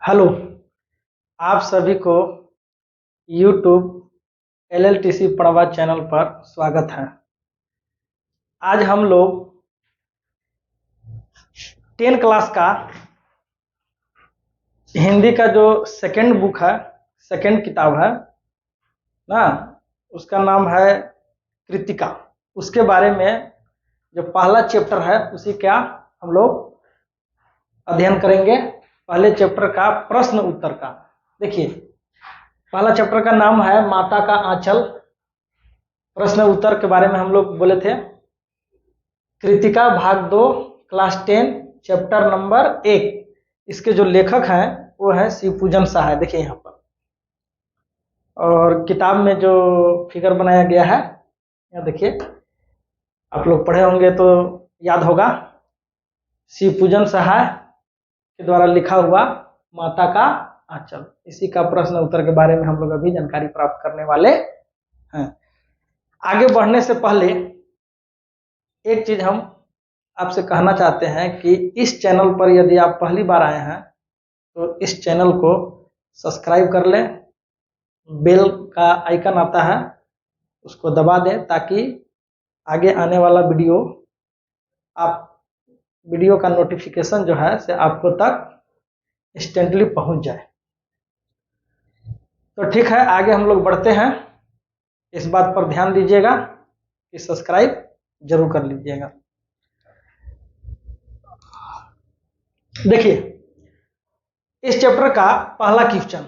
Hello. आप सभी को YouTube LLTC पड़वा चैनल पर स्वागत है। आज हम लोग 10 क्लास का हिंदी का जो सेकंड बुक है, सेकंड किताब है ना, उसका नाम है कृतिका। उसके बारे में जो पहला चैप्टर है उसी का हम लोग अध्ययन करेंगे। पहले चैप्टर का प्रश्न उत्तर का देखिए, पहला चैप्टर का नाम है माता का आंचल। प्रश्न उत्तर के बारे में हम लोग बोले थे। कृतिका भाग 2 क्लास 10 चैप्टर नंबर 1। इसके जो लेखक हैं वो है शिवपूजन सहाय। देखिए यहाँ पर, और किताब में जो फिगर बनाया गया है यहाँ देखिए, आप लोग पढ़े होंगे तो याद होगा। शिवपूजन सहाय के द्वारा लिखा हुआ माता का आंचल, इसी का प्रश्न उत्तर के बारे में हम लोग अभी जानकारी प्राप्त करने वाले हैं। आगे बढ़ने से पहले एक चीज हम आपसे कहना चाहते हैं कि इस चैनल पर यदि आप पहली बार आए हैं तो इस चैनल को सब्सक्राइब कर लें। बेल का आइकन आता है उसको दबा दें ताकि आगे आने वाला वीडियो का नोटिफिकेशन जो है से आपको तक इंस्टेंटली पहुंच जाए। तो ठीक है, आगे हम लोग बढ़ते हैं। इस बात पर ध्यान दीजिएगा कि सब्सक्राइब जरूर कर लीजिएगा। देखिए, इस चैप्टर का पहला क्वेश्चन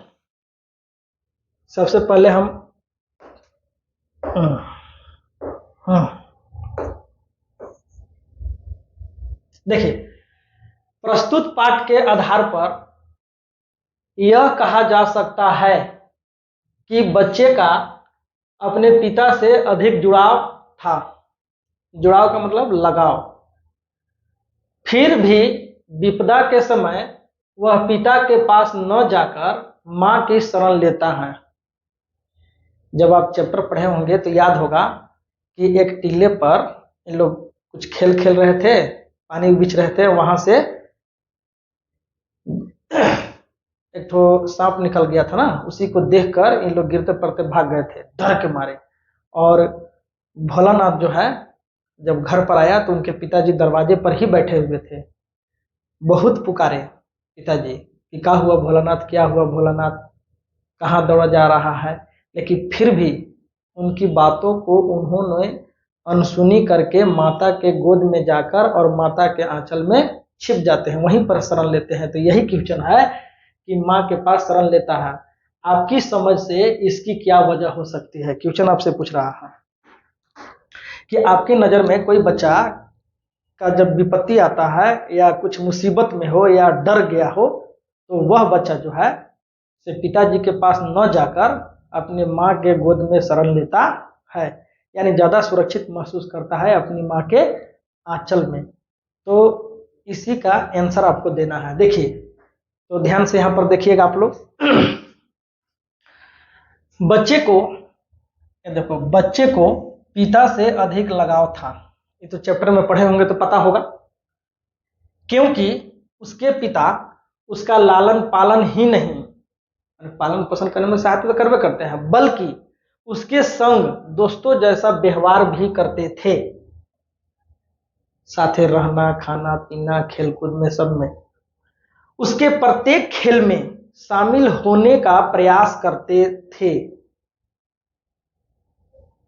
सबसे पहले हम देखिए, प्रस्तुत पाठ के आधार पर यह कहा जा सकता है कि बच्चे का अपने पिता से अधिक जुड़ाव था। जुड़ाव का मतलब लगाव। फिर भी विपदा के समय वह पिता के पास न जाकर मां की शरण लेता है। जब आप चैप्टर पढ़े होंगे तो याद होगा कि एक टीले पर इन लोग कुछ खेल खेल रहे थे, पानी बीच रहे थे, वहां से एक तो सांप निकल गया था ना, उसी को देखकर इन लोग गिरते पड़ते भाग गए थे डर के मारे। और भोलानाथ जो है जब घर पर आया तो उनके पिताजी दरवाजे पर ही बैठे हुए थे। बहुत पुकारे पिताजी कि क्या हुआ भोलानाथ, क्या हुआ भोलानाथ, कहाँ दौड़ा जा रहा है, लेकिन फिर भी उनकी बातों को उन्होंने अनसुनी करके माता के गोद में जाकर और माता के आंचल में छिप जाते हैं, वहीं पर शरण लेते हैं। तो यही क्वेश्चन है कि माँ के पास शरण लेता है। आपकी समझ से इसकी क्या वजह हो सकती है? क्वेश्चन आपसे पूछ रहा है कि आपकी नजर में कोई बच्चा का जब विपत्ति आता है या कुछ मुसीबत में हो या डर गया हो तो वह बच्चा जो है से पिताजी के पास न जाकर अपने माँ के गोद में शरण लेता है, यानी ज्यादा सुरक्षित महसूस करता है अपनी माँ के आंचल में। तो इसी का आंसर आपको देना है। देखिए, तो ध्यान से यहां पर देखिएगा आप लोग। बच्चे को पिता से अधिक लगाव था। ये तो चैप्टर में पढ़े होंगे तो पता होगा, क्योंकि उसके पिता उसका लालन पालन ही नहीं, पालन पोषण करने में सहायता तो करवे करते हैं, बल्कि उसके संग दोस्तों जैसा व्यवहार भी करते थे। साथे रहना, खाना पीना, खेलकूद में, सब में उसके प्रत्येक खेल में शामिल होने का प्रयास करते थे।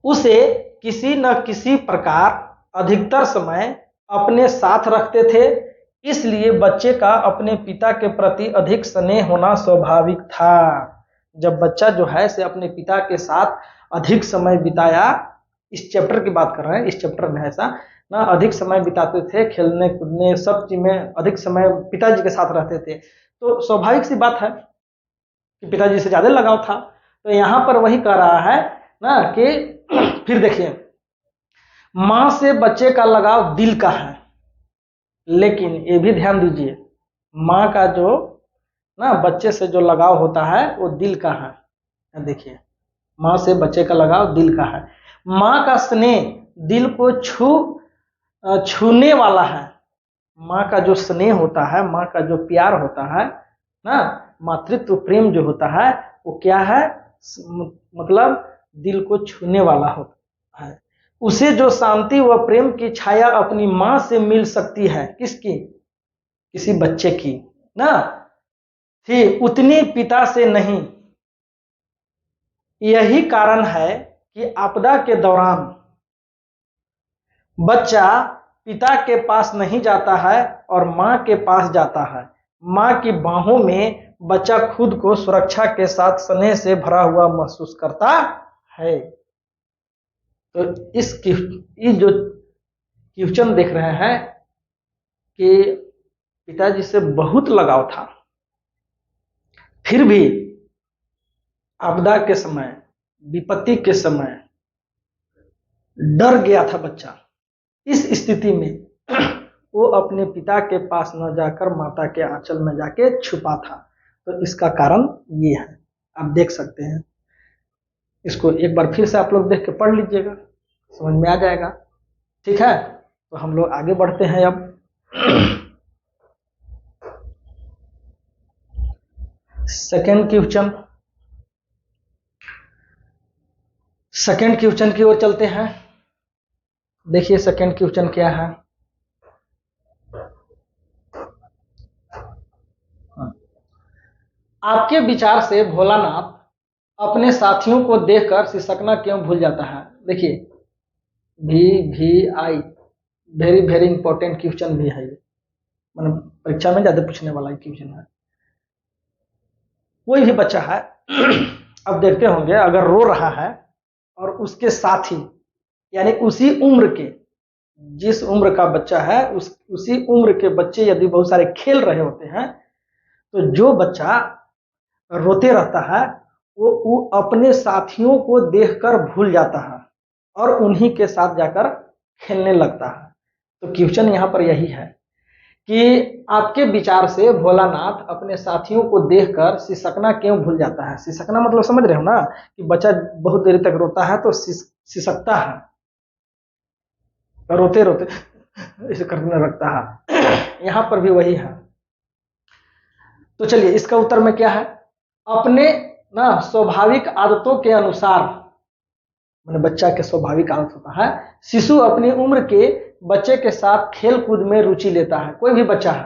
उसे किसी न किसी प्रकार अधिकतर समय अपने साथ रखते थे, इसलिए बच्चे का अपने पिता के प्रति अधिक स्नेह होना स्वाभाविक था। जब बच्चा जो है से अपने पिता के साथ अधिक समय बिताया, इस चैप्टर की बात कर रहे हैं, इस चैप्टर में ऐसा ना अधिक समय बिताते थे, खेलने कूदने सब चीज में अधिक समय पिताजी के साथ रहते थे, तो स्वाभाविक सी बात है कि पिताजी से ज्यादा लगाव था। तो यहां पर वही कह रहा है ना कि फिर देखिए, मां से बच्चे का लगाव दिल का है, लेकिन ये भी ध्यान दीजिए मां का जो ना बच्चे से जो लगाव होता है वो दिल का है। देखिए, मां से बच्चे का लगाव दिल का है। मां का स्नेह दिल को छूने वाला है। माँ का जो स्नेह होता है, माँ का जो प्यार होता है ना, मातृत्व प्रेम जो होता है वो क्या है, मतलब दिल को छूने वाला होता है। उसे जो शांति व प्रेम की छाया अपनी मां से मिल सकती है, किसकी, किसी बच्चे की ना, थी, उतनी पिता से नहीं। यही कारण है कि आपदा के दौरान बच्चा पिता के पास नहीं जाता है और मां के पास जाता है। मां की बाहों में बच्चा खुद को सुरक्षा के साथ स्नेह से भरा हुआ महसूस करता है। तो ये जो क्वेश्चन देख रहे हैं कि पिताजी से बहुत लगाव था, फिर भी आपदा के समय, विपत्ति के समय डर गया था बच्चा। इस स्थिति में वो अपने पिता के पास न जाकर माता के आंचल में जाके छुपा था। तो इसका कारण ये है, आप देख सकते हैं। इसको एक बार फिर से आप लोग देख के पढ़ लीजिएगा, समझ में आ जाएगा। ठीक है, तो हम लोग आगे बढ़ते हैं। अब सेकेंड क्वेश्चन की ओर चलते हैं। देखिए सेकेंड क्वेश्चन क्या है। आपके विचार से भोलानाथ अपने साथियों को देखकर सिसकना क्यों भूल जाता है। देखिए VVI very very important question भी है ये, मतलब परीक्षा में ज्यादा पूछने वाला क्वेश्चन है। कोई भी बच्चा है अब देखते होंगे, अगर रो रहा है और उसके साथी यानी उसी उम्र के, जिस उम्र का बच्चा है उसी उम्र के बच्चे यदि बहुत सारे खेल रहे होते हैं, तो जो बच्चा रोते रहता है वो अपने साथियों को देखकर भूल जाता है और उन्हीं के साथ जाकर खेलने लगता है। तो क्वेश्चन यहाँ पर यही है कि आपके विचार से भोलानाथ अपने साथियों को देखकर सिसकना क्यों भूल जाता है। सिसकना मतलब समझ रहे हो ना, कि बच्चा बहुत देर तक रोता है तो सिसकता है, रोते रोते इसे करने लगता है। यहाँ पर भी वही है। तो चलिए इसका उत्तर में क्या है, अपने ना स्वाभाविक आदतों के अनुसार, मैंने बच्चा के स्वाभाविक आदत होता है, शिशु अपनी उम्र के बच्चे के साथ खेल कूद में रुचि लेता है। कोई भी बच्चा है,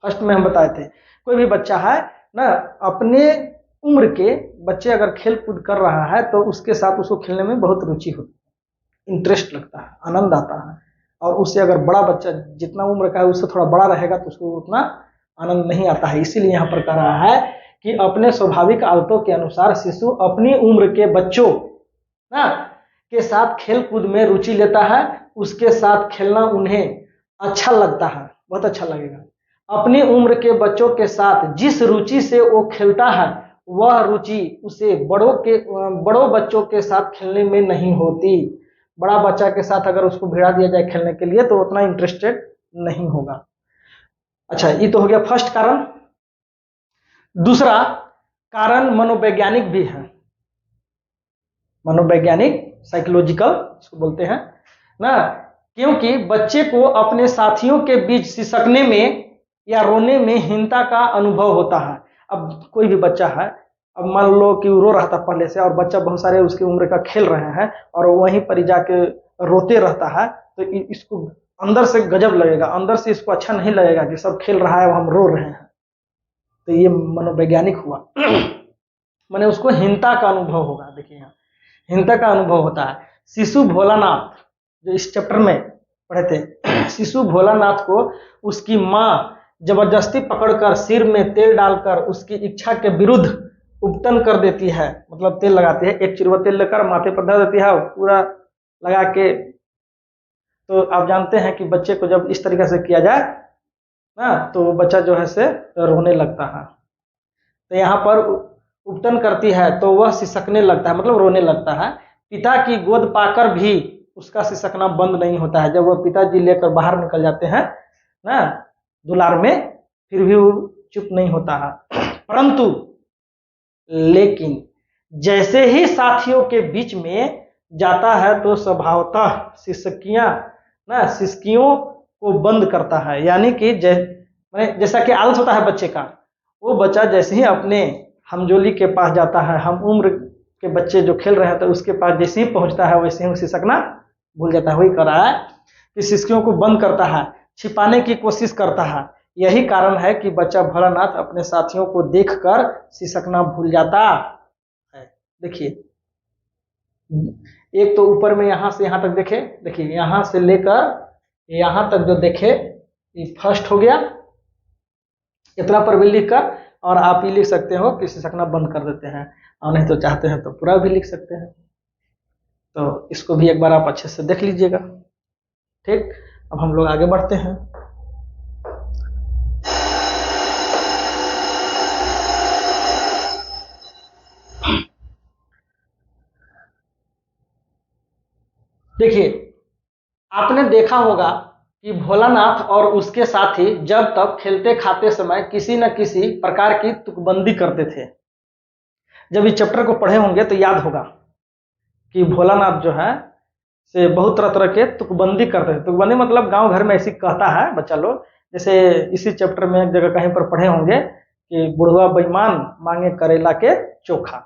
फर्स्ट में हम बताए थे, कोई भी बच्चा है ना, अपने उम्र के बच्चे अगर खेल कूद कर रहा है तो उसके साथ उसको खेलने में बहुत रुचि होती है, इंटरेस्ट लगता है, आनंद आता है। और उससे अगर बड़ा बच्चा जितना उम्र का है उससे थोड़ा बड़ा रहेगा तो उसको उतना आनंद नहीं आता है। इसीलिए यहाँ पर कह रहा है कि अपने स्वाभाविक आदतों के अनुसार शिशु अपनी उम्र के बच्चों ना के साथ खेल कूद में रुचि लेता है, उसके साथ खेलना उन्हें अच्छा लगता है, बहुत अच्छा लगेगा। अपनी उम्र के बच्चों के साथ जिस रुचि से वो खेलता है वह रुचि उसे बड़ों बच्चों के साथ खेलने में नहीं होती। बड़ा बच्चा के साथ अगर उसको भिड़ा दिया जाए खेलने के लिए तो उतना इंटरेस्टेड नहीं होगा। अच्छा, ये तो हो गया फर्स्ट कारण। दूसरा कारण मनोवैज्ञानिक भी है, मनोवैज्ञानिक, साइकोलॉजिकल इसको बोलते हैं ना, क्योंकि बच्चे को अपने साथियों के बीच सिसकने में या रोने में हीनता का अनुभव होता है। अब कोई भी बच्चा है, अब मान लो कि वो रो रहा था पहले से और बच्चा बहुत सारे उसकी उम्र का खेल रहे हैं और वहीं पर जाके रोते रहता है, तो इसको अंदर से गजब लगेगा, अंदर से इसको अच्छा नहीं लगेगा कि सब खेल रहा है हम रो रहे हैं। तो ये मनोवैज्ञानिक हुआ। माने उसको हीनता का अनुभव होगा। देखिए यहाँ हीनता का अनुभव होता है। शिशु भोलानाथ जो इस चैप्टर में पढ़े थे, शिशु भोलानाथ को उसकी माँ जबरदस्ती पकड़कर सिर में तेल डालकर उसकी इच्छा के विरुद्ध उपटन कर देती है, मतलब तेल लगाती है, एक चिरवा तेल लेकर माथे पर धर देती है पूरा लगा के। तो आप जानते हैं कि बच्चे को जब इस तरीके से किया जाए ना तो बच्चा जो है से रोने लगता है। तो यहाँ पर उपटन करती है तो वह सिसकने लगता है, मतलब रोने लगता है। पिता की गोद पाकर भी उसका सिसकना बंद नहीं होता है। जब वह पिताजी लेकर बाहर निकल जाते हैं ना दुलार में, फिर भी वो चुप नहीं होता है। परंतु लेकिन जैसे ही साथियों के बीच में जाता है तो स्वभावतः सिसकियों को बंद करता है। यानी कि जैसा कि आदत होता है बच्चे का, वो बच्चा जैसे ही अपने हमजोली के पास जाता है, हम उम्र के बच्चे जो खेल रहे हैं तो उसके पास जैसे ही पहुंचता है वैसे ही उसे सिसकना भूल जाता है। वही कर रहा है कि सिसकियों को बंद करता है, छिपाने की कोशिश करता है। यही कारण है कि बच्चा भोलानाथ अपने साथियों को देखकर सिसकना भूल जाता है। देखिए, एक तो ऊपर में यहां से यहां तक देखे, देखिए यहां से लेकर यहां तक जो देखे ये फर्स्ट हो गया, इतना पर भी लिख कर, और आप ये लिख सकते हो कि सिसकना बंद कर देते हैं, और नहीं तो चाहते हैं तो पूरा भी लिख सकते हैं। तो इसको भी एक बार आप अच्छे से देख लीजिएगा। ठीक, अब हम लोग आगे बढ़ते हैं। देखिए, आपने देखा होगा कि भोलानाथ और उसके साथी जब तक खेलते खाते समय किसी न किसी प्रकार की तुकबंदी करते थे। जब इस चैप्टर को पढ़े होंगे तो याद होगा कि भोलानाथ जो है से बहुत तरह तरह के तुकबंदी करते थे। तुकबंदी मतलब गांव घर में ऐसी कहता है बच्चा लोग, जैसे इसी चैप्टर में एक जगह कहीं पर पढ़े होंगे कि बुढ़वा बेईमान मांगे करेला के चोखा।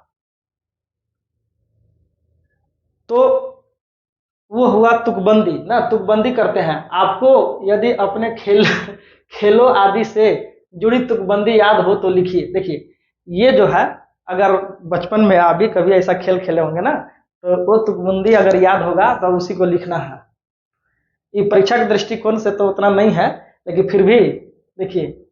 तो वो हुआ तुकबंदी ना, तुकबंदी करते हैं। आपको यदि अपने खेलों आदि से जुड़ी तुकबंदी याद हो तो लिखिए। देखिए, ये जो है, अगर बचपन में आप भी कभी ऐसा खेल खेले होंगे ना, तो वो तुकबंदी अगर याद होगा तो उसी को लिखना है। ये परीक्षा के दृष्टिकोण से तो उतना नहीं है, लेकिन फिर भी देखिए,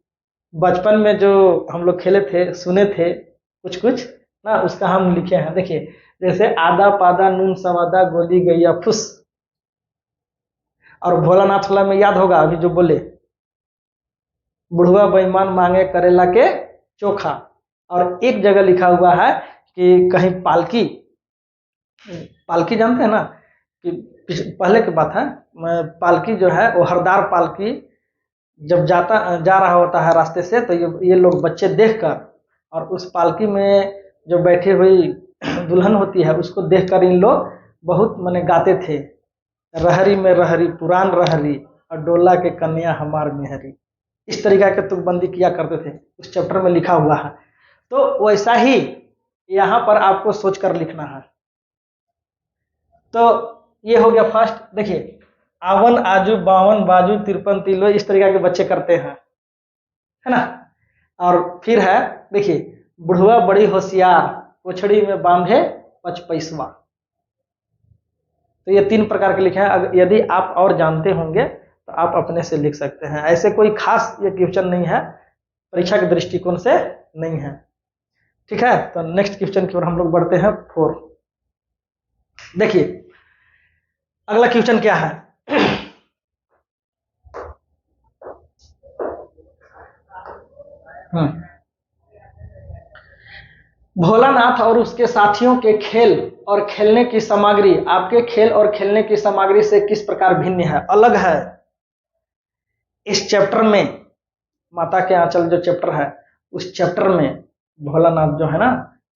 बचपन में जो हम लोग खेले थे, सुने थे कुछ कुछ ना, उसका हम लिखे हैं। देखिए, जैसे आधा पादा नून सवादा गोली गैया फुस, और भोलानाथ वाला में याद होगा अभी जो बोले, बुढ़वा बेईमान मांगे करेला के चोखा। और एक जगह लिखा हुआ है कि कहीं पालकी, पालकी जानते हैं ना, कि पहले की बात है, पालकी जो है वो हरदार पालकी जब जा रहा होता है रास्ते से, तो ये लोग बच्चे देखकर, और उस पालकी में जो बैठी हुई दुल्हन होती है उसको देखकर इन लोग बहुत मने गाते थे, रहरी में रहरी पुरान रहरी और डोला के कन्या हमार मेहरी। इस तरीका के तुकबंदी किया करते थे, उस चैप्टर में लिखा हुआ है। तो वैसा ही यहाँ पर आपको सोचकर लिखना है। तो ये हो गया फर्स्ट। देखिए, आवन आजू बावन बाजू तिरपन तिलो, इस तरीका के बच्चे करते हैं, है ना। और फिर है, देखिए, बुढ़वा बड़ी होशियार कोछड़ी में बांधे 5 पैसवा। तो ये 3 प्रकार के लिखे हैं। यदि आप और जानते होंगे तो आप अपने से लिख सकते हैं। ऐसे कोई खास ये क्वेश्चन नहीं है, परीक्षा के दृष्टिकोण से नहीं है। ठीक है, तो नेक्स्ट क्वेश्चन की ओर हम लोग बढ़ते हैं 4। देखिए, अगला क्वेश्चन क्या है। भोलानाथ और उसके साथियों के खेल और खेलने की सामग्री आपके खेल और खेलने की सामग्री से किस प्रकार भिन्न है, अलग है। इस चैप्टर में, माता के आंचल जो चैप्टर है, उस चैप्टर में भोलानाथ जो है ना,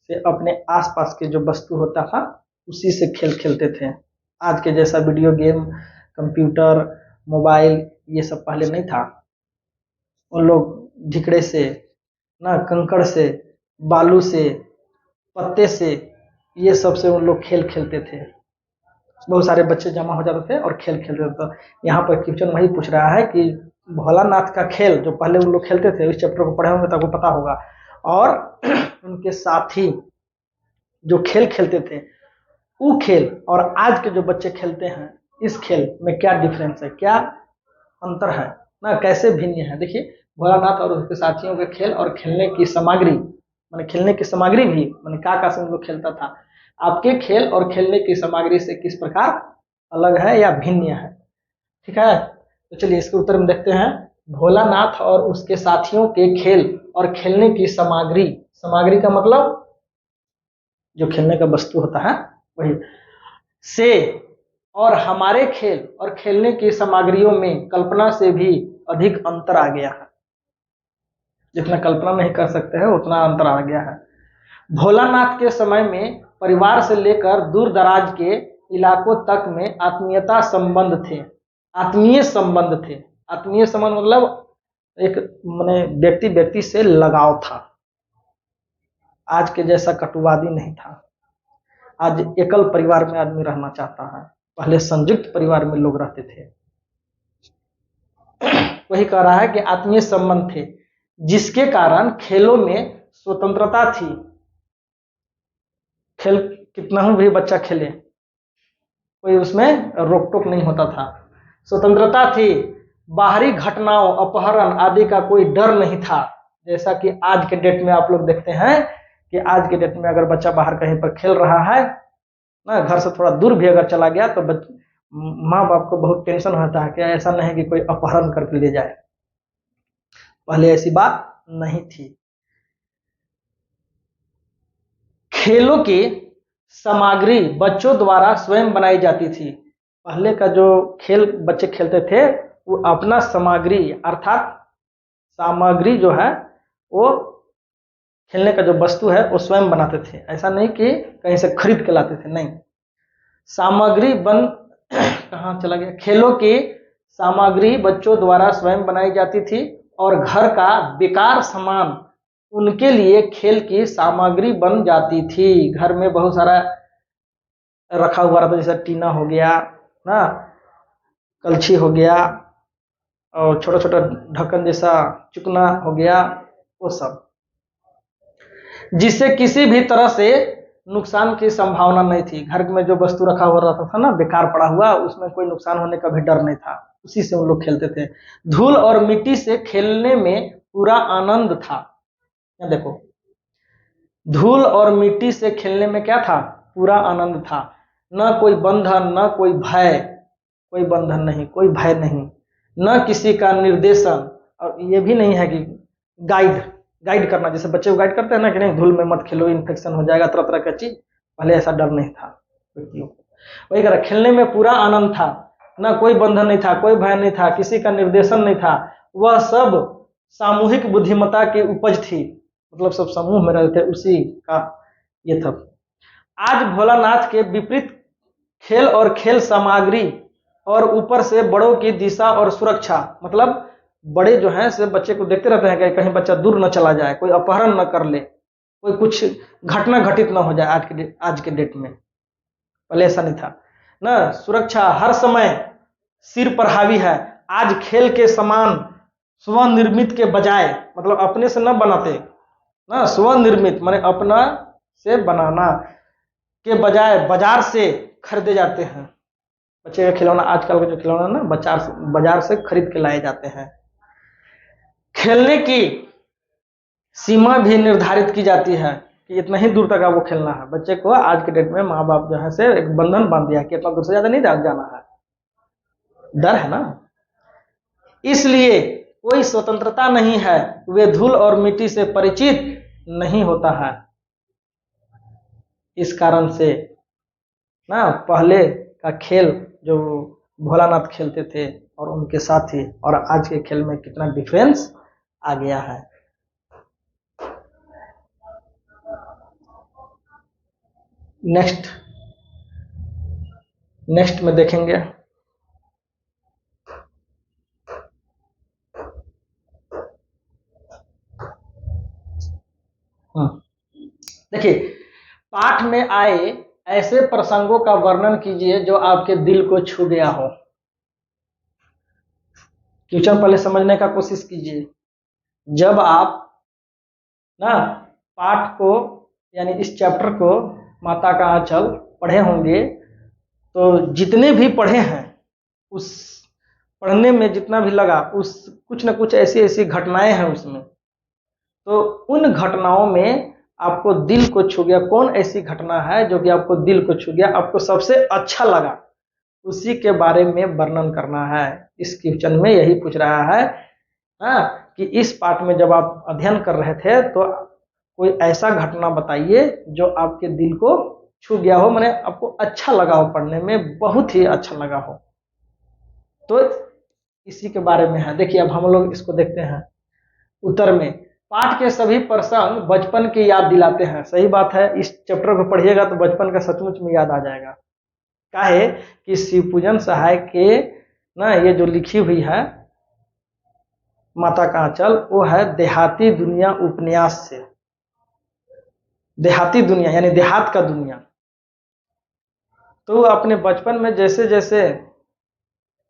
से अपने आसपास के जो वस्तु होता था उसी से खेल खेलते थे। आज के जैसा वीडियो गेम, कंप्यूटर, मोबाइल ये सब पहले नहीं था। उन लोग ढिकड़े से ना, कंकड़ से, बालू से, पत्ते से, ये सब से उन लोग खेल खेलते थे। बहुत सारे बच्चे जमा हो जाते थे और खेल खेलते थे। तो यहाँ पर क्वेश्चन वही पूछ रहा है कि भोलानाथ का खेल जो पहले उन लोग खेलते थे, इस चैप्टर को पढ़े होंगे तो आपको पता होगा, और उनके साथी जो खेल खेलते थे, वो खेल और आज के जो बच्चे खेलते हैं, इस खेल में क्या डिफरेंस है, क्या अंतर है ना, कैसे भिन्न है। देखिए, भोलानाथ और उसके साथियों के खेल और खेलने की सामग्री, मैंने खेलने की सामग्री भी मैंने क्या से उन लोग खेलता था, आपके खेल और खेलने की सामग्री से किस प्रकार अलग है या भिन्न है। ठीक है, तो चलिए इसके उत्तर में देखते हैं। भोलानाथ और उसके साथियों के खेल और खेलने की सामग्री, सामग्री का मतलब जो खेलने का वस्तु होता है वही, से और हमारे खेल और खेलने की सामग्रियों में कल्पना से भी अधिक अंतर आ गया है। जितना कल्पना नहीं कर सकते हैं उतना अंतर आ गया है। भोलानाथ के समय में परिवार से लेकर दूर दराज के इलाकों तक में आत्मीयता संबंध थे, आत्मीय संबंध थे। आत्मीय संबंध मतलब एक माने व्यक्ति व्यक्ति से लगाव था, आज के जैसा कटुवादी नहीं था। आज एकल परिवार में आदमी रहना चाहता है, पहले संयुक्त परिवार में लोग रहते थे। वही कह रहा है कि आत्मीय संबंध थे, जिसके कारण खेलों में स्वतंत्रता थी। खेल कितना भी बच्चा खेले, कोई उसमें रोक टोक नहीं होता था, स्वतंत्रता थी। बाहरी घटनाओं, अपहरण आदि का कोई डर नहीं था। जैसा कि आज के डेट में आप लोग देखते हैं कि आज के डेट में अगर बच्चा बाहर कहीं पर खेल रहा है ना, घर से थोड़ा दूर भी अगर चला गया तो माँ बाप को बहुत टेंशन होता है कि ऐसा नहीं कि कोई अपहरण करके ले जाए। पहले ऐसी बात नहीं थी। खेलों की सामग्री बच्चों द्वारा स्वयं बनाई जाती थी। पहले का जो खेल बच्चे खेलते थे वो अपना सामग्री अर्थात सामग्री जो है वो खेलने का जो वस्तु है वो स्वयं बनाते थे। ऐसा नहीं कि कहीं से खरीद के लाते थे, नहीं। सामग्री कहाँ चला गया? खेलों की सामग्री बच्चों द्वारा स्वयं बनाई जाती थी और घर का बेकार सामान उनके लिए खेल की सामग्री बन जाती थी। घर में बहुत सारा रखा हुआ रहता, जैसे टीना हो गया ना, कलछी हो गया और छोटा छोटा ढक्कन जैसा चुकना हो गया, वो सब, जिससे किसी भी तरह से नुकसान की संभावना नहीं थी। घर में जो वस्तु रखा हुआ रहता था ना, बेकार पड़ा हुआ, उसमें कोई नुकसान होने का भी डर नहीं था, उसी से उन लोग खेलते थे। धूल और मिट्टी से खेलने में पूरा आनंद था। क्या देखो, धूल और मिट्टी से खेलने में क्या था? पूरा आनंद था। न कोई बंधन, न कोई भय, कोई बंधन नहीं, कोई भय नहीं, न किसी का निर्देशन। और ये भी नहीं है कि गाइड करना, जैसे बच्चे को गाइड करते हैं ना कि नहीं धूल में मत खेलो, इन्फेक्शन हो जाएगा, तरह तरह का चीज। पहले ऐसा डर नहीं था व्यक्तियों को। वही कह, खेलने में पूरा आनंद था, ना कोई बंधन नहीं था, कोई भय नहीं था, किसी का निर्देशन नहीं था। वह सब सामूहिक बुद्धिमत्ता की उपज थी, मतलब सब समूह में रहते थे, उसी का ये था। आज भोलानाथ के विपरीत खेल और खेल सामग्री और ऊपर से बड़ों की दिशा और सुरक्षा, मतलब बड़े जो हैं से बच्चे को देखते रहते हैं कि कहीं बच्चा दूर न चला जाए, कोई अपहरण न कर ले, कोई कुछ घटना घटित न हो जाए। आज के डेट में, पहले ऐसा नहीं था ना। सुरक्षा हर समय सिर पर हावी है। आज खेल के समान स्वनिर्मित के बजाय, मतलब अपने से न बनाते ना, स्वनिर्मित माने अपना से बनाना के बजाय बाजार से खरीदे जाते हैं। बच्चे का खिलौना, आजकल का जो खिलौना ना बाजार से खरीद के लाए जाते हैं। खेलने की सीमा भी निर्धारित की जाती है कि इतना ही दूर तक आपको खेलना है। बच्चे को आज के डेट में माँ बाप जो है से एक बंधन बांध दिया कि इतना दूर से ज्यादा नहीं जाना है, डर है ना, इसलिए कोई स्वतंत्रता नहीं है। वे धूल और मिट्टी से परिचित नहीं होता है। इस कारण से ना पहले का खेल जो भोलानाथ खेलते थे और उनके साथी, और आज के खेल में कितना डिफरेंस आ गया है। नेक्स्ट में देखेंगे। देखिए, पाठ में आए ऐसे प्रसंगों का वर्णन कीजिए जो आपके दिल को छू गया हो। क्वेश्चन पहले समझने का कोशिश कीजिए। जब आप ना पाठ को यानी इस चैप्टर को माता का आंचल पढ़े होंगे तो जितने भी पढ़े हैं उस पढ़ने में जितना भी लगा, उस कुछ न कुछ ऐसी ऐसी घटनाएं हैं उसमें, तो उन घटनाओं में आपको दिल को छू गया। कौन ऐसी घटना है जो कि आपको दिल को छू गया, आपको सबसे अच्छा लगा, उसी के बारे में वर्णन करना है। इस क्वेश्चन में यही पूछ रहा है कि इस पाठ में जब आप अध्ययन कर रहे थे तो कोई ऐसा घटना बताइए जो आपके दिल को छू गया हो, माने आपको अच्छा लगा हो, पढ़ने में बहुत ही अच्छा लगा हो। तो इसी के बारे में है। देखिए, अब हम लोग इसको देखते हैं। उत्तर में पाठ के सभी प्रसंग बचपन की याद दिलाते हैं। सही बात है, इस चैप्टर को पढ़िएगा तो बचपन का सचमुच में याद आ जाएगा। काहे कि शिवपूजन सहाय के ना ये जो लिखी हुई है माता का आंचल, वो है देहाती दुनिया उपन्यास से। देहाती दुनिया यानी देहात का दुनिया। तो अपने बचपन में जैसे जैसे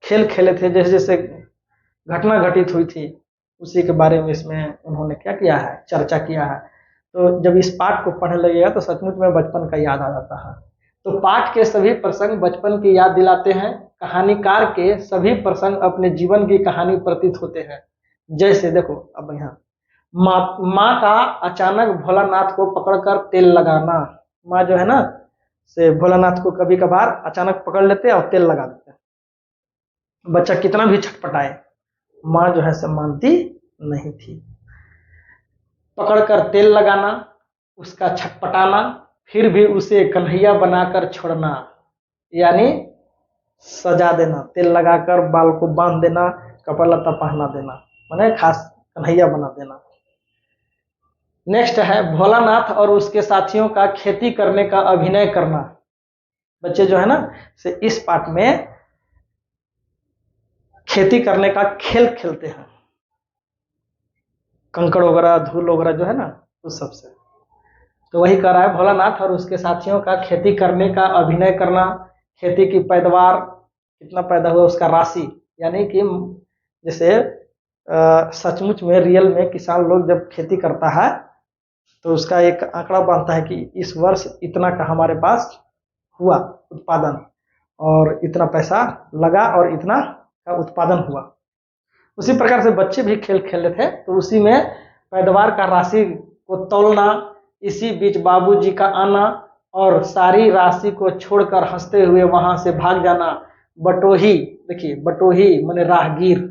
खेल खेले थे, जैसे जैसे घटना घटित हुई थी, उसी के बारे में इसमें उन्होंने क्या किया है, चर्चा किया है। तो जब इस पाठ को पढ़ने लगेगा तो सचमुच में बचपन का याद आ जाता है। तो पाठ के सभी प्रसंग बचपन की याद दिलाते हैं। कहानीकार के सभी प्रसंग अपने जीवन की कहानी प्रतीत होते हैं। जैसे देखो अब यहाँ माँ का अचानक भोलानाथ को पकड़कर तेल लगाना। माँ जो है ना से भोलानाथ को कभी कभार अचानक पकड़ लेते हैं और तेल लगा देते हैं। बच्चा कितना भी छटपटाए, माँ जो है से मानती नहीं थी। पकड़कर तेल लगाना, उसका छटपटाना, फिर भी उसे कन्हैया बनाकर छोड़ना, यानी सजा देना, तेल लगाकर बाल को बांध देना, कपड़ा लत्ता पहना देना, माने खास कन्हैया बना देना। नेक्स्ट है भोलानाथ और उसके साथियों का खेती करने का अभिनय करना। बच्चे जो है ना से इस पाठ में खेती करने का खेल खेलते हैं, कंकड़ वगैरह धूल वगैरह जो है ना उस सबसे। तो वही कर रहा है, भोलानाथ और उसके साथियों का खेती करने का अभिनय करना, खेती की पैदावार कितना पैदा हुआ उसका राशि, यानी कि जैसे सचमुच में रियल में किसान लोग जब खेती करता है तो उसका एक आंकड़ा बांधता है कि इस वर्ष इतना का हमारे पास हुआ उत्पादन और इतना पैसा लगा और इतना का उत्पादन हुआ। उसी प्रकार से बच्चे भी खेल खेले थे, तो उसी में पैदावार का राशि को तौलना, इसी बीच बाबूजी का आना और सारी राशि को छोड़कर हंसते हुए वहां से भाग जाना। बटोही, देखिए बटोही माने राहगीर,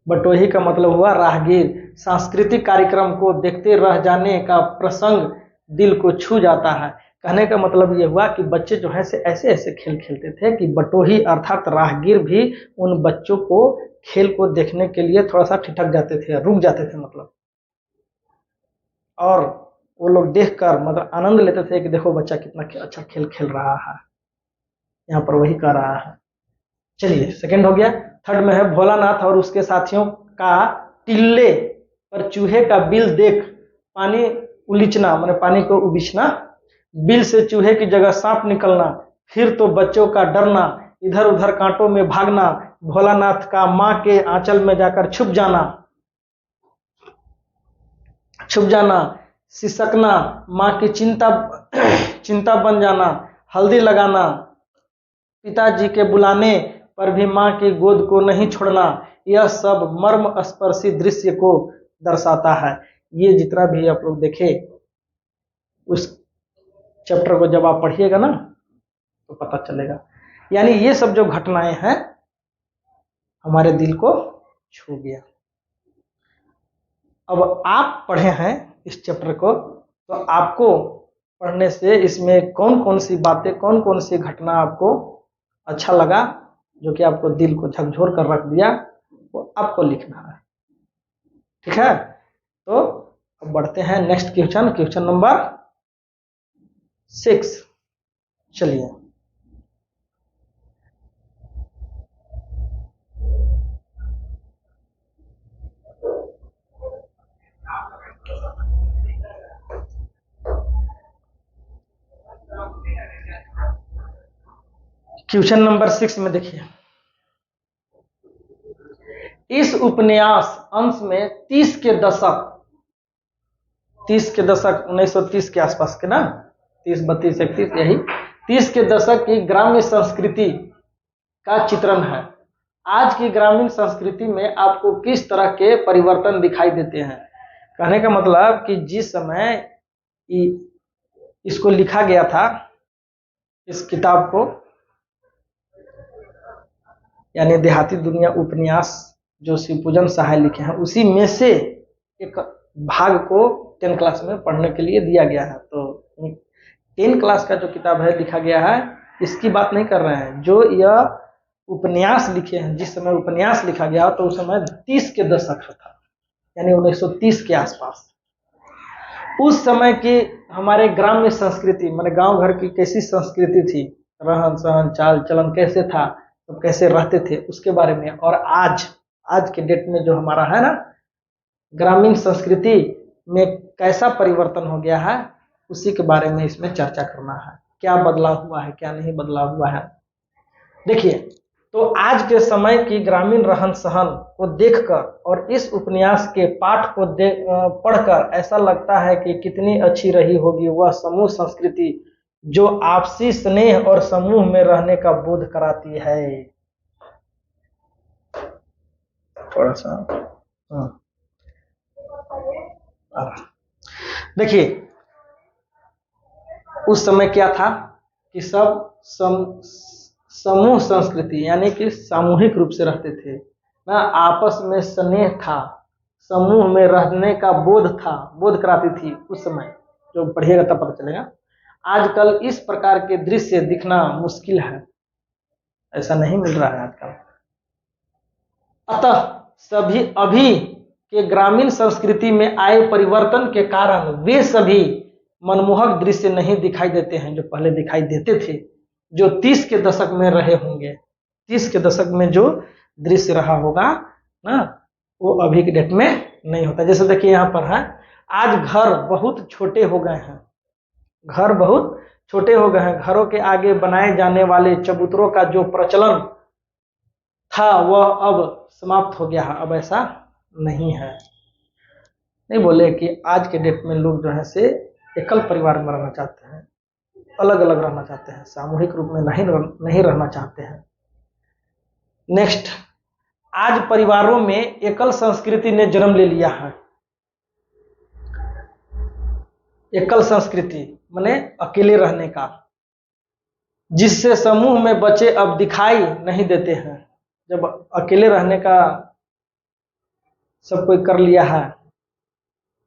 बटोही का मतलब हुआ राहगीर। सांस्कृतिक कार्यक्रम को देखते रह जाने का प्रसंग दिल को छू जाता है। कहने का मतलब यह हुआ कि बच्चे जो है से ऐसे ऐसे खेल खेलते थे कि बटोही अर्थात राहगीर भी उन बच्चों को खेल को देखने के लिए थोड़ा सा ठिठक जाते थे, रुक जाते थे मतलब, और वो लोग देखकर मतलब आनंद लेते थे कि देखो बच्चा कितना अच्छा खेल खेल रहा है। यहाँ पर वही कर रहा है। चलिए सेकंड हो गया। थर्ड में है भोलानाथ और उसके साथियों का टिल्ले पर चूहे का बिल देख पानी उलीचना, माने पानी को उबीचना, बिल से चूहे की जगह सांप निकलना, फिर तो बच्चों का डरना, इधर उधर कांटों में भागना, भोलानाथ का माँ के आंचल में जाकर छुप जाना, सिसकना, माँ की चिंता बन जाना, हल्दी लगाना, पिताजी के बुलाने पर भी माँ की गोद को नहीं छोड़ना। यह सब मर्म स्पर्शी दृश्य को दर्शाता है। ये जितना भी आप लोग देखे उस चैप्टर को जब आप पढ़िएगा ना तो पता चलेगा। यानी ये सब जो घटनाएं हैं हमारे दिल को छू गया। अब आप पढ़े हैं इस चैप्टर को, तो आपको पढ़ने से इसमें कौन कौन सी बातें, कौन कौन सी घटना आपको अच्छा लगा, जो कि आपको दिल को झकझोर कर रख दिया, वो आपको लिखना है। ठीक है, तो अब बढ़ते हैं नेक्स्ट क्वेश्चन नंबर 6। चलिए क्वेश्चन नंबर 6 में देखिए, इस उपन्यास अंश में 30 के दशक 1930 के आसपास के ना, 30 32 31 यही 30 के दशक की ग्राम्य संस्कृति का चित्रण है। आज की ग्रामीण संस्कृति में आपको किस तरह के परिवर्तन दिखाई देते हैं। कहने का मतलब कि जिस समय इसको लिखा गया था, इस किताब को, यानी देहाती दुनिया उपन्यास जो शिवपूजन सहाय लिखे हैं, उसी में से एक भाग को 10 क्लास में पढ़ने के लिए दिया गया है। तो 10 क्लास का जो किताब है लिखा गया है, इसकी बात नहीं कर रहे हैं। जो यह उपन्यास लिखे हैं, जिस समय उपन्यास लिखा गया तो उस समय 30 के दशक था, यानी 1930 के आसपास। उस समय की हमारे ग्राम्य संस्कृति, माने गांव घर की कैसी संस्कृति थी, रहन सहन चाल चलन कैसे था, तो कैसे रहते थे उसके बारे में, और आज आज के डेट में जो हमारा है ना, ग्रामीण संस्कृति में कैसा परिवर्तन हो गया है, उसी के बारे में इसमें चर्चा करना है। क्या बदलाव हुआ है, क्या नहीं बदलाव हुआ है। देखिए, तो आज के समय की ग्रामीण रहन सहन को देखकर और इस उपन्यास के पाठ को पढ़कर ऐसा लगता है कि कितनी अच्छी रही होगी वह समूह संस्कृति जो आपसी स्नेह और समूह में रहने का बोध कराती है। थोड़ा सा देखिए, उस समय क्या था कि सब समूह संस्कृति यानी कि सामूहिक रूप से रहते थे ना, आपस में स्नेह था, समूह में रहने का बोध था, बोध कराती थी उस समय। जो पढ़िएगा तब पता चलेगा। आजकल इस प्रकार के दृश्य दिखना मुश्किल है, ऐसा नहीं मिल रहा है आजकल। अतः सभी अभी के ग्रामीण संस्कृति में आए परिवर्तन के कारण वे सभी मनमोहक दृश्य नहीं दिखाई देते हैं जो पहले दिखाई देते थे, जो 30 के दशक में रहे होंगे। 30 के दशक में जो दृश्य रहा होगा ना, वो अभी के डेट में नहीं होता। जैसे देखिए यहाँ पर है, आज घर बहुत छोटे हो गए हैं, घर बहुत छोटे हो गए हैं। घरों के आगे बनाए जाने वाले चबूतरों का जो प्रचलन था वह अब समाप्त हो गया है, अब ऐसा नहीं है। नहीं बोले कि आज के डेट में लोग जो है से एकल परिवार में रहना चाहते हैं, अलग अलग रहना चाहते हैं, सामूहिक रूप में नहीं रहना चाहते हैं। नेक्स्ट, आज परिवारों में एकल संस्कृति ने जन्म ले लिया है। एकल संस्कृति माने अकेले रहने का, जिससे समूह में बच्चे अब दिखाई नहीं देते हैं। जब अकेले रहने का सब कोई कर लिया है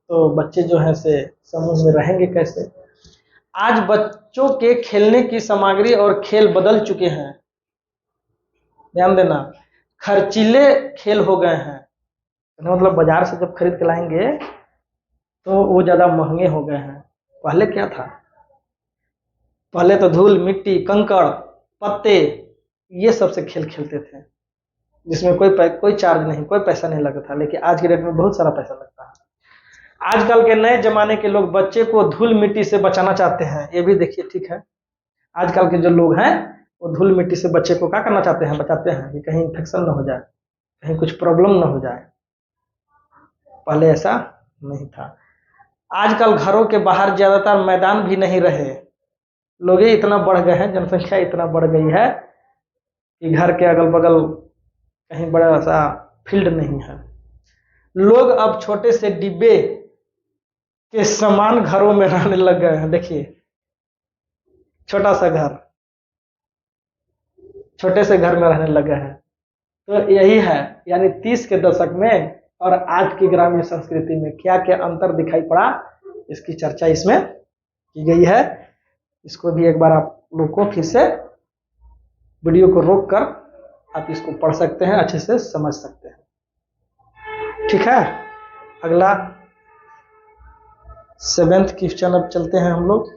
तो बच्चे जो है से समूह में रहेंगे कैसे। आज बच्चों के खेलने की सामग्री और खेल बदल चुके हैं, ध्यान देना, खर्चीले खेल हो गए हैं। मतलब बाजार से जब खरीद के लाएंगे तो वो ज्यादा महंगे हो गए हैं। पहले क्या था, पहले तो धूल मिट्टी कंकड़ पत्ते ये सबसे खेल खेलते थे, जिसमें कोई चार्ज नहीं, कोई पैसा नहीं लगता था। लेकिन आज के डेट में बहुत सारा पैसा लगता है। आजकल के नए जमाने के लोग बच्चे को धूल मिट्टी से बचाना चाहते हैं, ये भी देखिए, ठीक है। आजकल के जो लोग हैं वो धूल मिट्टी से बच्चे को क्या करना चाहते हैं, बचाते हैं कि कहीं इन्फेक्शन न हो जाए, कहीं कुछ प्रॉब्लम न हो जाए। पहले ऐसा नहीं था। आजकल घरों के बाहर ज्यादातर मैदान भी नहीं रहे, लोग इतना बढ़ गए हैं, जनसंख्या इतना बढ़ गई है कि घर के अगल बगल कहीं बड़ा सा फील्ड नहीं है। लोग अब छोटे से डिब्बे के समान घरों में रहने लग गए हैं। देखिए, छोटा सा घर, छोटे से घर में रहने लगे हैं। तो यही है, यानी 30 के दशक में और आज की ग्रामीण संस्कृति में क्या क्या अंतर दिखाई पड़ा, इसकी चर्चा इसमें की गई है। इसको भी एक बार आप लोग को फिर से वीडियो को रोक कर आप इसको पढ़ सकते हैं, अच्छे से समझ सकते हैं। ठीक है, अगला 7th क्वेश्चन अब चलते हैं हम लोग।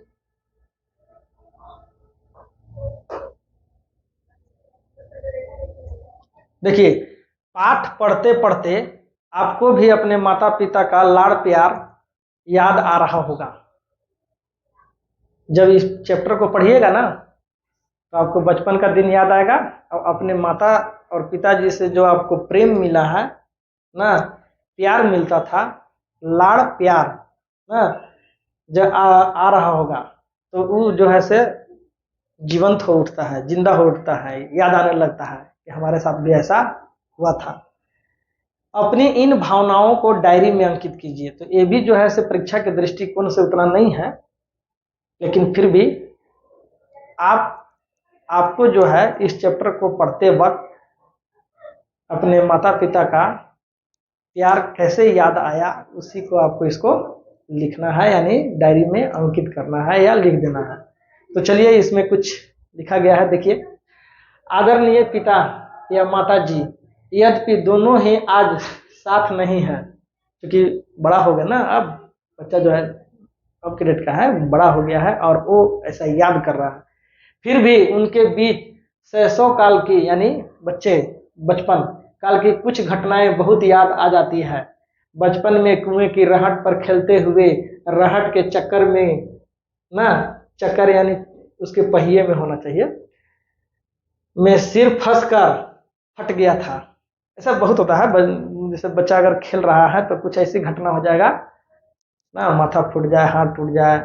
देखिए, पाठ पढ़ते पढ़ते आपको भी अपने माता पिता का लाड़ प्यार याद आ रहा होगा। जब इस चैप्टर को पढ़िएगा ना तो आपको बचपन का दिन याद आएगा, और अपने माता और पिताजी से जो आपको प्रेम मिला है ना, प्यार मिलता था, लाड़ प्यार ना, जब आ रहा होगा तो वो जो है से जीवंत हो उठता है, जिंदा हो उठता है, याद आने लगता है कि हमारे साथ भी ऐसा हुआ था। अपनी इन भावनाओं को डायरी में अंकित कीजिए। तो ये भी जो है से परीक्षा के दृष्टिकोण से उतना नहीं है, लेकिन फिर भी आपको जो है इस चैप्टर को पढ़ते वक्त अपने माता पिता का प्यार कैसे याद आया, उसी को आपको इसको लिखना है, यानी डायरी में अंकित करना है या लिख देना है। तो चलिए, इसमें कुछ लिखा गया है, देखिए। आदरणीय पिता या माता जी, यद्यपि दोनों ही आज साथ नहीं है, क्योंकि बड़ा हो गया ना, अब बच्चा जो है अब के डेट का है, बड़ा हो गया है और वो ऐसा याद कर रहा है, फिर भी उनके बीच शैशव काल की यानी बचपन काल की कुछ घटनाएं बहुत याद आ जाती है। बचपन में कुएं की रहट पर खेलते हुए, रहट के चक्कर में ना, चक्कर यानी उसके पहिए में होना चाहिए, में सिर फंस कर फट गया था। ऐसा बहुत होता है, जैसे बच्चा अगर खेल रहा है तो कुछ ऐसी घटना हो जाएगा ना, माथा फूट जाए, हाथ टूट जाए,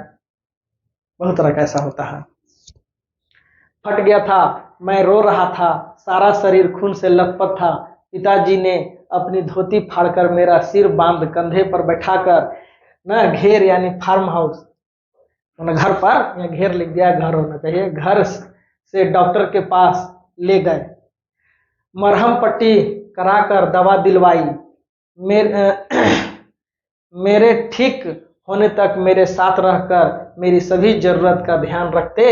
बहुत तरह का ऐसा होता है। फट गया था, मैं रो रहा था, सारा शरीर खून से लथपथ था। पिताजी ने अपनी धोती फाड़कर मेरा सिर बांध कंधे पर बैठाकर ना, घेर यानी फार्म हाउस, घर पर या घेर लिख दिया, घर होना चाहिए, घर से डॉक्टर के पास ले गए। मरहम पट्टी कराकर दवा दिलवाई। मेरे मेरे ठीक होने तक मेरे साथ रहकर मेरी सभी जरूरत का ध्यान रखते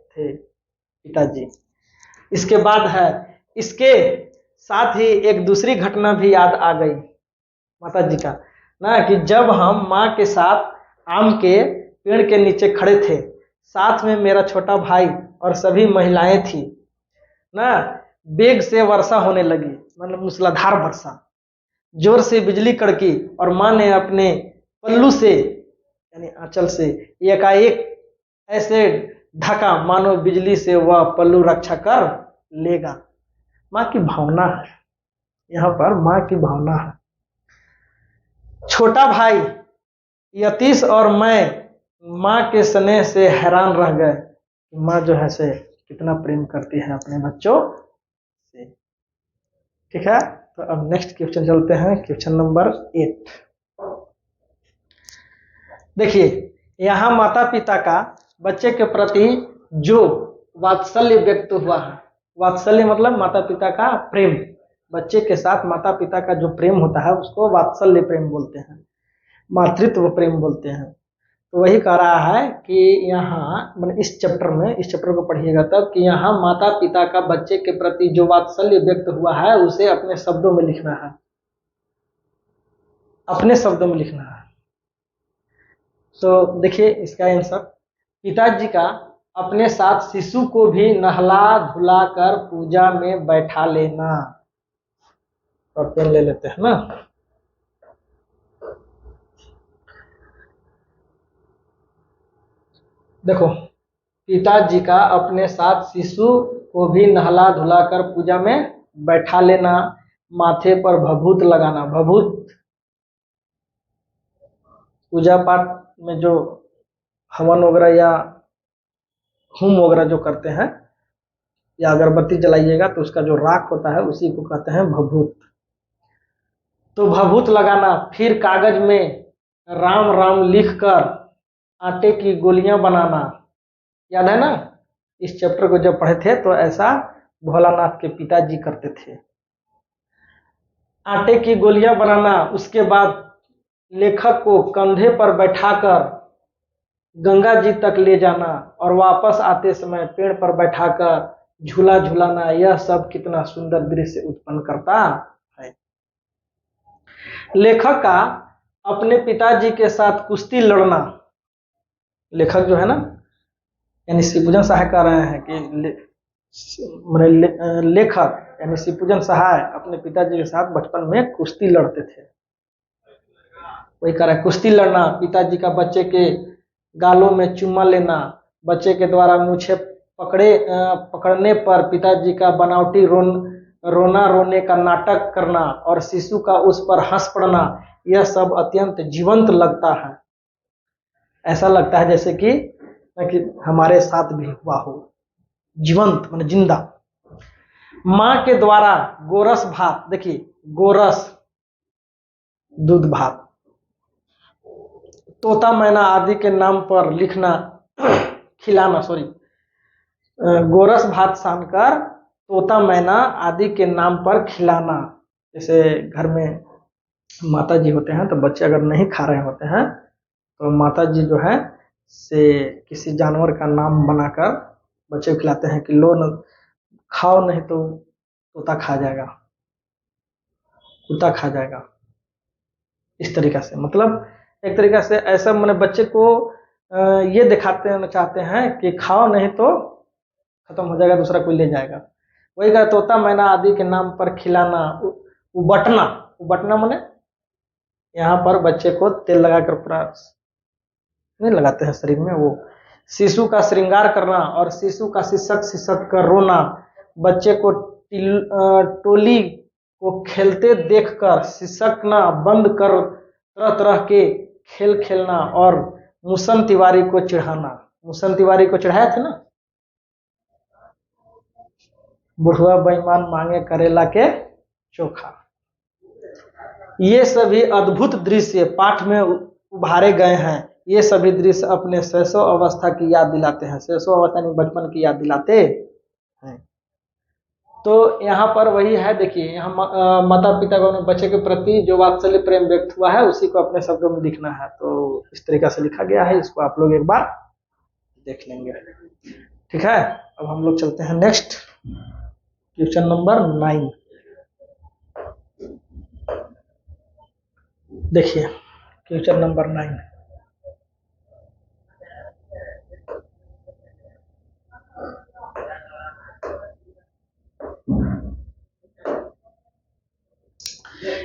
थे पिताजी। इसके बाद है, इसके साथ ही एक दूसरी घटना भी याद आ गई माता जी का ना, कि जब हम माँ के साथ आम के पेड़ के नीचे खड़े थे, साथ में मेरा छोटा भाई और सभी महिलाएं थी ना, बेग से वर्षा होने लगी, मतलब मूसलाधार वर्षा, जोर से बिजली कड़की और माँ ने अपने पल्लू से यानी आंचल से एकाएक ऐसे ढका मानो बिजली से वह पल्लू रक्षा कर लेगा। माँ की भावना है, यहाँ पर माँ की भावना है। छोटा भाई यतीश और मैं माँ के स्नेह से हैरान रह गए, माँ जो है से कितना प्रेम करती है अपने बच्चों से। ठीक है, तो अब नेक्स्ट क्वेश्चन चलते हैं, क्वेश्चन नंबर 8। देखिए, यहाँ माता पिता का बच्चे के प्रति जो वात्सल्य व्यक्त हुआ है, वात्सल्य मतलब माता पिता का प्रेम, बच्चे के साथ माता पिता का जो प्रेम होता है उसको वात्सल्य प्रेम बोलते हैं, मातृत्व प्रेम बोलते हैं। तो वही कह रहा है कि यहाँ मतलब इस चैप्टर को पढ़िएगा तब, कि यहाँ माता पिता का बच्चे के प्रति जो वात्सल्य व्यक्त हुआ है उसे अपने शब्दों में लिखना है, अपने शब्दों में लिखना है। तो देखिए इसका आंसर, पिताजी का अपने साथ शिशु को भी नहला धुला कर पूजा में बैठा लेना। और पेन ले लेते हैं ना। देखो, पिताजी का अपने साथ शिशु को भी नहला धुला कर पूजा में बैठा लेना, माथे पर भभूत लगाना। भभूत पूजा पाठ में जो हवन वगैरह या होम वगैरह जो करते हैं या अगरबत्ती जलाइएगा तो उसका जो राख होता है उसी को कहते हैं भभूत। तो भभूत लगाना, फिर कागज में राम राम लिखकर आटे की गोलियां बनाना। याद है ना, इस चैप्टर को जब पढ़े थे तो ऐसा भोलानाथ के पिताजी करते थे, आटे की गोलियां बनाना। उसके बाद लेखक को कंधे पर बैठाकर गंगा जी तक ले जाना और वापस आते समय पेड़ पर बैठाकर झूला झूलाना। यह सब कितना सुंदर दृश्य उत्पन्न करता है। लेखक का अपने पिताजी के साथ कुश्ती लड़ना, लेखक जो है ना यानी शिवपूजन सहाय कह रहे हैं कि लेखक यानी शिवपूजन सहाय अपने पिताजी के साथ बचपन में कुश्ती लड़ते थे। वही कह रहा है, कुश्ती लड़ना, पिताजी का बच्चे के गालों में चुम्मा लेना, बच्चे के द्वारा मूछें पकड़ने पर पिताजी का बनावटी रोना रोने का नाटक करना और शिशु का उस पर हंस पड़ना। यह सब अत्यंत जीवंत लगता है, ऐसा लगता है जैसे कि हमारे साथ भी हुआ हो, जीवंत माने जिंदा। माँ के द्वारा गोरस भात, देखिए गोरस दूध भात, तोता मैना आदि के नाम पर लिखना खिलाना, गोरस भात सानकर तोता मैना आदि के नाम पर खिलाना। जैसे घर में माता जी होते हैं तो बच्चे अगर नहीं खा रहे होते हैं तो माता जी जो है से किसी जानवर का नाम बनाकर बच्चे को खिलाते हैं कि लो न खाओ, नहीं तो तोता खा जाएगा, कुत्ता खा जाएगा। इस तरीक़ा से मतलब एक तरीक़ा से ऐसा मैंने बच्चे को ये दिखाते चाहते हैं कि खाओ नहीं तो खत्म हो जाएगा, दूसरा कोई ले जाएगा। वही का तोता मैना आदि के नाम पर खिलाना, उबटना, उबटना माने यहाँ पर बच्चे को तेल लगाकर पूरा नहीं लगाते हैं शरीर में, वो शिशु का श्रृंगार करना और शिशु का सिसक सिसक कर रोना, बच्चे को टोली को खेलते देखकर सिसकना बंद कर तरह तरह के खेल खेलना और मुसन तिवारी को चिढ़ाना। मुसन तिवारी को चिढ़ाया था ना, बुढ़वा बेईमान मांगे करेला के चोखा। ये सभी अद्भुत दृश्य पाठ में उभारे गए हैं। ये सभी दृश्य अपने शैशव अवस्था की याद दिलाते हैं। शैशव अवस्था यानी बचपन की याद दिलाते हैं। तो यहाँ पर वही है, देखिए यहाँ माता पिता को अपने बच्चे के प्रति जो वात्सल्य प्रेम व्यक्त हुआ है उसी को अपने शब्दों में लिखना है। तो इस तरीका से लिखा गया है, इसको आप लोग एक बार देख लेंगे। ठीक है, अब हम लोग चलते हैं नेक्स्ट, क्वेश्चन नंबर 9। देखिए क्वेश्चन नंबर 9,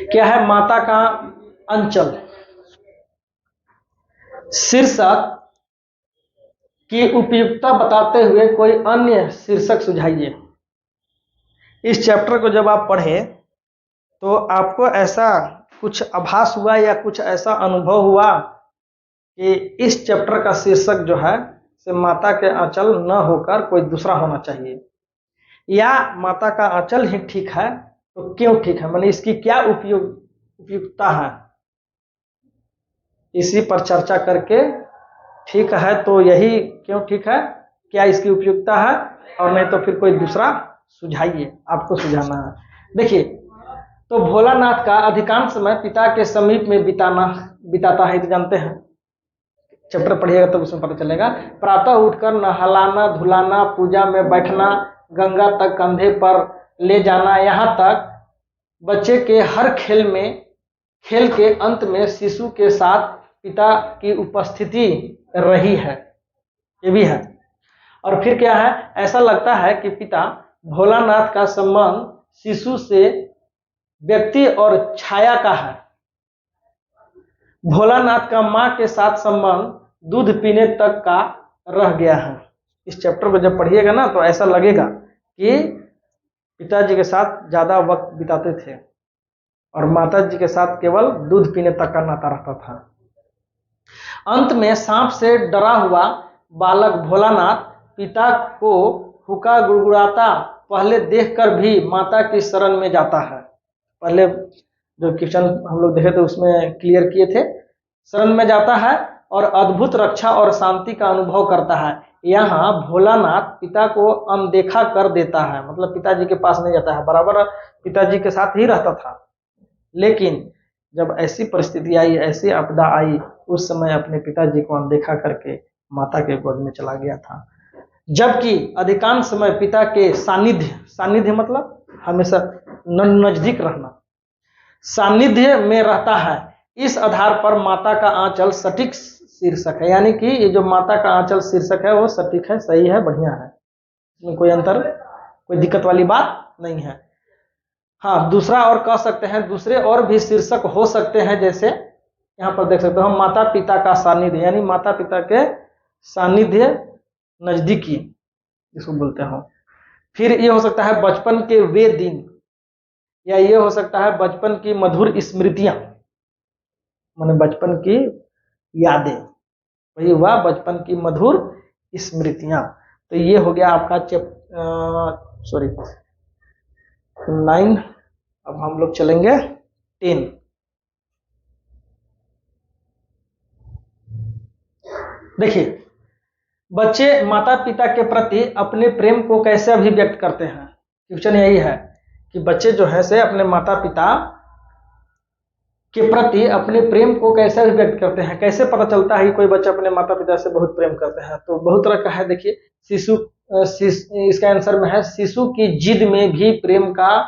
क्या है? माता का अंचल शीर्षक की उपयुक्तता बताते हुए कोई अन्य शीर्षक सुझाइए। इस चैप्टर को जब आप पढ़े तो आपको ऐसा कुछ आभास हुआ या कुछ ऐसा अनुभव हुआ कि इस चैप्टर का शीर्षक जो है से माता के आंचल न होकर कोई दूसरा होना चाहिए, या माता का आंचल ही ठीक है तो क्यों ठीक है, माने इसकी क्या उपयुक्तता है, इसी पर चर्चा करके ठीक है तो यही क्यों ठीक है, क्या इसकी उपयुक्तता है, और नहीं तो फिर कोई दूसरा सुझाइए, आपको सुझाना है। देखिए, तो भोलानाथ का अधिकांश समय पिता के समीप में बिताता है, तो जानते हैं, चैप्टर पढ़िएगा तब उसमें पता चलेगा। प्रातः उठकर नहलाना धुलाना, पूजा में बैठना, गंगा तक कंधे पर ले जाना, यहाँ तक बच्चे के हर खेल के अंत में शिशु के साथ पिता की उपस्थिति रही है, ये भी है। और फिर क्या है, ऐसा लगता है कि पिता भोलानाथ का संबंध शिशु से व्यक्ति और छाया का है। भोलानाथ का मां के साथ संबंध दूध पीने तक का रह गया है। इस चैप्टर को जब पढ़िएगा ना तो ऐसा लगेगा कि पिताजी के साथ ज्यादा वक्त बिताते थे और माताजी के साथ केवल दूध पीने तक का नाता रहता था। अंत में सांप से डरा हुआ बालक भोलानाथ पिता को हुक्का गुड़गुड़ाता पहले देखकर भी माता की शरण में जाता है। पहले जो क्वेश्चन हम लोग देखे थे उसमें क्लियर किए थे, शरण में जाता है और अद्भुत रक्षा और शांति का अनुभव करता है। यहाँ भोलानाथ पिता को अनदेखा कर देता है, मतलब पिताजी के पास नहीं जाता है, बराबर पिताजी के साथ ही रहता था, लेकिन जब ऐसी परिस्थिति आई, ऐसी आपदा आई, उस समय अपने पिताजी को अनदेखा करके माता के गोद में चला गया था। जबकि अधिकांश समय पिता के सानिध्य मतलब हमेशा नजदीक रहना, सानिध्य में रहता है। इस आधार पर माता का आंचल सटीक शीर्षक है, यानी कि ये जो माता का आंचल शीर्षक है वो सटीक है, सही है, बढ़िया है, इसमें कोई अंतर, कोई दिक्कत वाली बात नहीं है। हाँ, दूसरा और कह सकते हैं, दूसरे और भी शीर्षक हो सकते हैं, जैसे यहाँ पर देख सकते हो, हम माता पिता का सानिध्य, यानी माता पिता के सानिध्य, नजदीकी जिसको बोलते हो। फिर ये हो सकता है बचपन के वे दिन, या ये हो सकता है बचपन की मधुर स्मृतियां, माने बचपन की यादें, वही हुआ बचपन की मधुर स्मृतियां। तो ये हो गया आपका 9। अब हम लोग चलेंगे 10। देखिए, बच्चे माता पिता के प्रति अपने प्रेम को कैसे अभिव्यक्त करते हैं। क्वेश्चन यही है कि बच्चे जो है से अपने माता पिता के प्रति अपने प्रेम को कैसे अभिव्यक्त करते हैं, कैसे पता चलता है कि कोई बच्चा अपने माता पिता से बहुत प्रेम करते हैं। तो बहुत तरह का है, देखिए इसका आंसर में है, शिशु की जिद में भी प्रेम का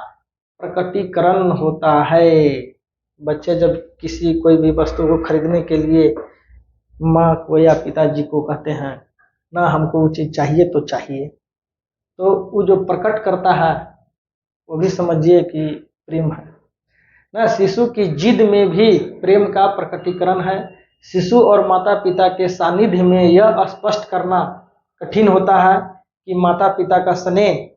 प्रकटीकरण होता है। बच्चे जब कोई भी वस्तु को खरीदने के लिए माँ को या पिताजी को कहते हैं ना, हमको वो चीज चाहिए तो चाहिए, तो वो जो प्रकट करता है वो भी समझिए कि प्रेम है। ना। शिशु की जिद में भी प्रेम का प्रकटीकरण है। शिशु और माता पिता के सानिध्य में यह स्पष्ट करना कठिन होता है कि माता पिता का स्नेह,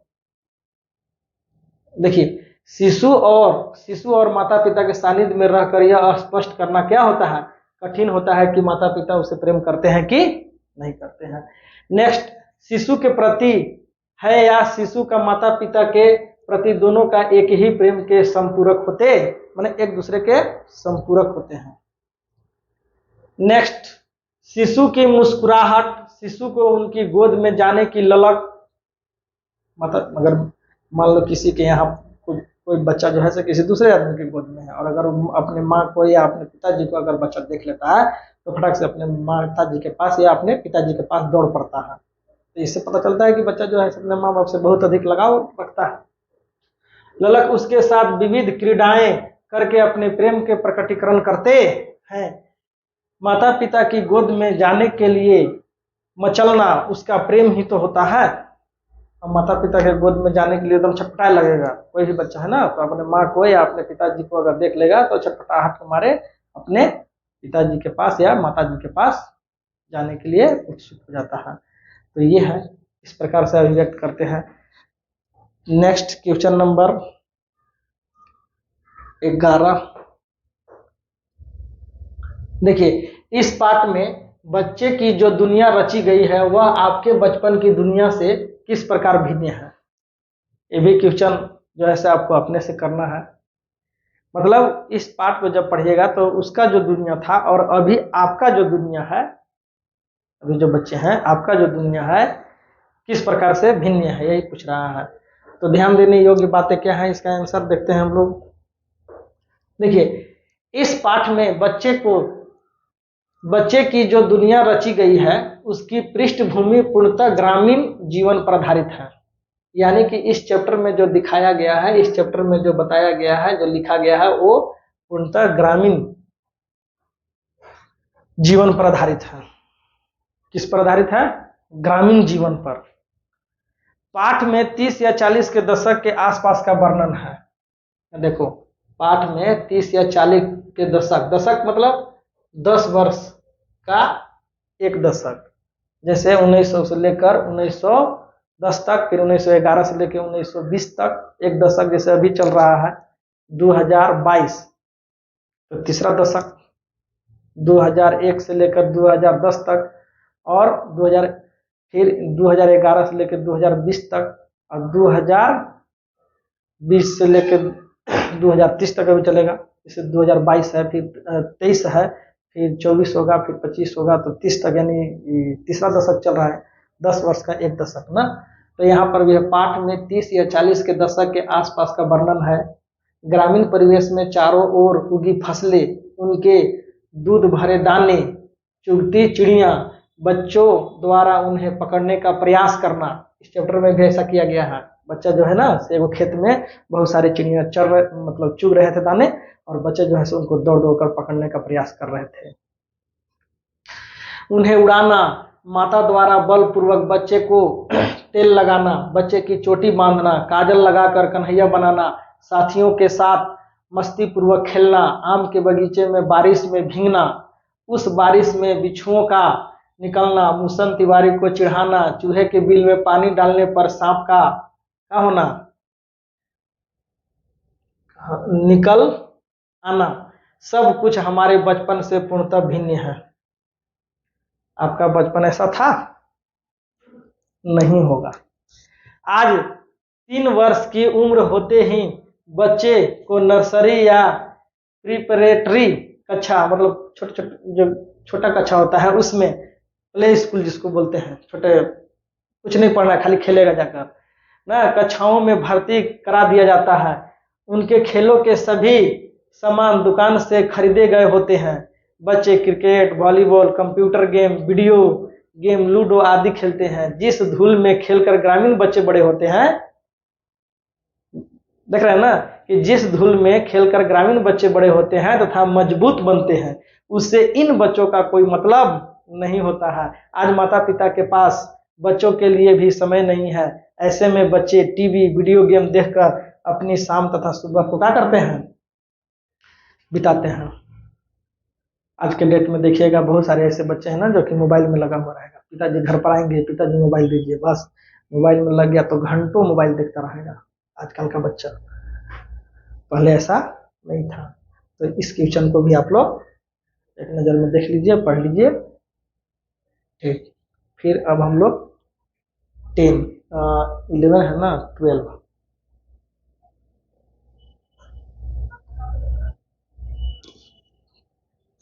देखिए शिशु और माता पिता के सानिध्य में रहकर यह स्पष्ट करना क्या होता है, कठिन होता है कि माता पिता उसे प्रेम करते हैं कि नहीं करते हैं। नेक्स्ट, शिशु के प्रति है या शिशु का माता पिता के प्रति दोनों का एक ही प्रेम के संपूरक होते, माने एक दूसरे के संपूरक होते हैं। नेक्स्ट, शिशु की मुस्कुराहट, शिशु को उनकी गोद में जाने की ललक, मतलब अगर मान लो किसी के यहाँ कोई बच्चा जो है से किसी दूसरे आदमी की गोद में है, और अगर अपने माँ को या अपने पिताजी को अगर बच्चा देख लेता है तो फटाक से अपने माता जी के पास या अपने पिताजी के पास दौड़ पड़ता है। तो इससे पता चलता है कि बच्चा जो है अपने माँ बाप से बहुत अधिक लगाव रखता है। ललक उसके साथ विविध क्रीड़ाएं करके अपने प्रेम के प्रकटीकरण करते हैं। माता पिता की गोद में जाने के लिए मचलना उसका प्रेम ही तो होता है। अब माता पिता के गोद में जाने के लिए एकदम छटपटाए लगेगा, कोई भी बच्चा है ना, तो अपने माँ को या अपने पिताजी को अगर देख लेगा तो छटपटाहट के मारे अपने पिताजी के पास या माता जी के पास जाने के लिए उत्सुक हो जाता है। तो ये है, इस प्रकार से अभिव्यक्त करते हैं। नेक्स्ट क्वेश्चन नंबर 11, देखिए इस पाठ में बच्चे की जो दुनिया रची गई है वह आपके बचपन की दुनिया से किस प्रकार भिन्न है। ये भी क्वेश्चन जो है आपको अपने से करना है। मतलब इस पाठ को जब पढ़िएगा तो उसका जो दुनिया था और अभी आपका जो दुनिया है, अभी जो बच्चे हैं आपका जो दुनिया है किस प्रकार से भिन्न है, यही पूछ रहा है। तो ध्यान देने योग्य बातें क्या है, इसका आंसर देखते हैं हम लोग। देखिए इस पाठ में बच्चे की जो दुनिया रची गई है उसकी पृष्ठभूमि पूर्णतः ग्रामीण जीवन पर आधारित है। यानी कि इस चैप्टर में जो दिखाया गया है, इस चैप्टर में जो बताया गया है, जो लिखा गया है, वो पूर्णतः ग्रामीण जीवन पर आधारित है। किस पर आधारित है? ग्रामीण जीवन पर। पाठ में 30 या 40 के दशक के आसपास का वर्णन है। देखो पाठ में 30 या 40 के दशक मतलब 10 वर्ष का एक दशक, जैसे 1900 से लेकर 1910 तक, फिर 1911 से लेकर 1920 तक एक दशक, जैसे अभी चल रहा है 2022, तो तीसरा दशक 2001 से लेकर 2010 तक, और 2011 से लेकर 2020 तक, और 2020 से लेकर 2030 तक अभी चलेगा। जैसे 2022 है, फिर 23 है, फिर 24 होगा, फिर 25 होगा, तो 30 तक, यानी तीसरा दशक चल रहा है। 10 वर्ष का एक दशक ना। तो यहाँ पर भी पाठ में 30 या 40 के दशक के आसपास का वर्णन है। ग्रामीण परिवेश में चारों ओर उगी फसलें, उनके दूध भरे दाने, चुगती चिड़िया, बच्चों द्वारा उन्हें पकड़ने का प्रयास करना। इस चैप्टर में भी ऐसा किया गया है। बच्चा जो है ना से वो खेत में बहुत सारी चिड़िया मतलब चुग रहे थे दाने, और बच्चे जो है से उनको दौड़ दौड़ कर पकड़ने का प्रयास कर रहे थे। उन्हें उड़ाना, माता द्वारा बलपूर्वक बच्चे को तेल लगाना, बच्चे की चोटी बांधना, काजल लगाकर कन्हैया बनाना, साथियों के साथ मस्ती पूर्वक खेलना, आम के बगीचे में बारिश में भीगना, उस बारिश में बिच्छुओं का निकलना, मूसन तिवारी को चिढ़ाना, चूहे के बिल में पानी डालने पर सांप का क्या होना, निकल आना, सब कुछ हमारे बचपन से पूर्णतः भिन्न है। आपका बचपन ऐसा था? नहीं होगा। आज 3 वर्ष की उम्र होते ही बच्चे को नर्सरी या प्रिपरेटरी कक्षा, मतलब जो छोटा कक्षा होता है उसमें, प्ले स्कूल जिसको बोलते हैं, छोटे कुछ नहीं पढ़ना, खाली खेलेगा जाकर ना, कक्षाओं में भर्ती करा दिया जाता है। उनके खेलों के सभी सामान दुकान से खरीदे गए होते हैं। बच्चे cricket, volleyball, computer game, video game, ludo आदि खेलते हैं। जिस धूल में खेलकर ग्रामीण बच्चे बड़े होते हैं, देख रहे हैं ना कि जिस धूल में खेलकर ग्रामीण बच्चे बड़े होते हैं तथा मजबूत बनते हैं, उससे इन बच्चों का कोई मतलब नहीं होता है। आज माता पिता के पास बच्चों के लिए भी समय नहीं है। ऐसे में बच्चे टीवी, वीडियो गेम देखकर अपनी शाम तथा सुबह को क्या करते हैं, बिताते हैं। आज के डेट में देखिएगा बहुत सारे ऐसे बच्चे हैं ना जो कि मोबाइल में लगा हुआ रहेगा, पिताजी घर पर आएंगे, पिताजी मोबाइल दीजिए, बस मोबाइल में लग गया तो घंटों मोबाइल देखता रहेगा आजकल का बच्चा। पहले ऐसा नहीं था। तो इस क्वेश्चन को भी आप लोग एक नज़र में देख लीजिए, पढ़ लीजिए। ठीक, फिर अब हम लोग 10 11 है ना 12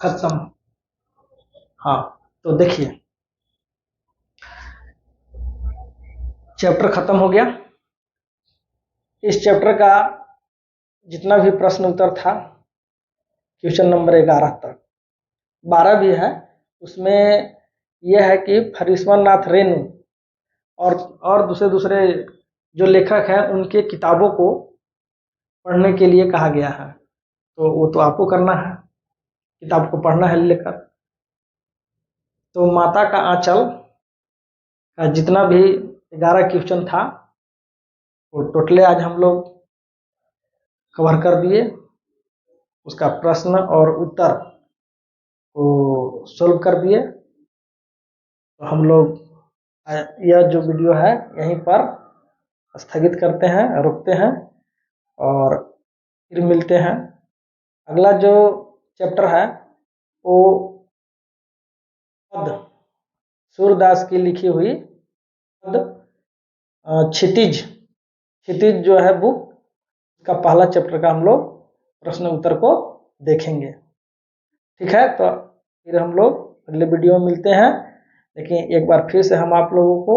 खत्म। हाँ, तो देखिए चैप्टर खत्म हो गया। इस चैप्टर का जितना भी प्रश्न उत्तर था क्वेश्चन नंबर 11 तक, 12 भी है, उसमें यह है कि फरीश्वर नाथ रेणु और दूसरे दूसरे जो लेखक हैं उनके किताबों को पढ़ने के लिए कहा गया है। तो वो तो आपको करना है, किताब को पढ़ना है लेकर। तो माता का आंचल का जितना भी 11 क्वेश्चन था वो टोटले आज हम लोग कवर कर दिए। उसका प्रश्न और उत्तर को सोल्व कर दिए। तो हम लोग यह जो वीडियो है यहीं पर स्थगित करते हैं, रोकते हैं और फिर मिलते हैं। अगला जो चैप्टर है वो पद, सूरदास की लिखी हुई पद क्षितिज, क्षितिज जो है बुक का पहला चैप्टर का हम लोग प्रश्न उत्तर को देखेंगे। ठीक है, तो फिर हम लोग अगले वीडियो में मिलते हैं। लेकिन एक बार फिर से हम आप लोगों को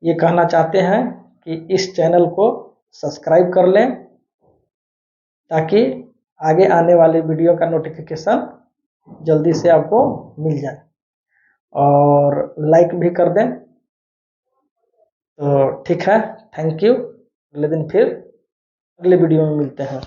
ये कहना चाहते हैं कि इस चैनल को सब्सक्राइब कर लें ताकि आगे आने वाले वीडियो का नोटिफिकेशन जल्दी से आपको मिल जाए, और लाइक भी कर दें। तो ठीक है, थैंक यू। अगले दिन फिर अगले वीडियो में मिलते हैं।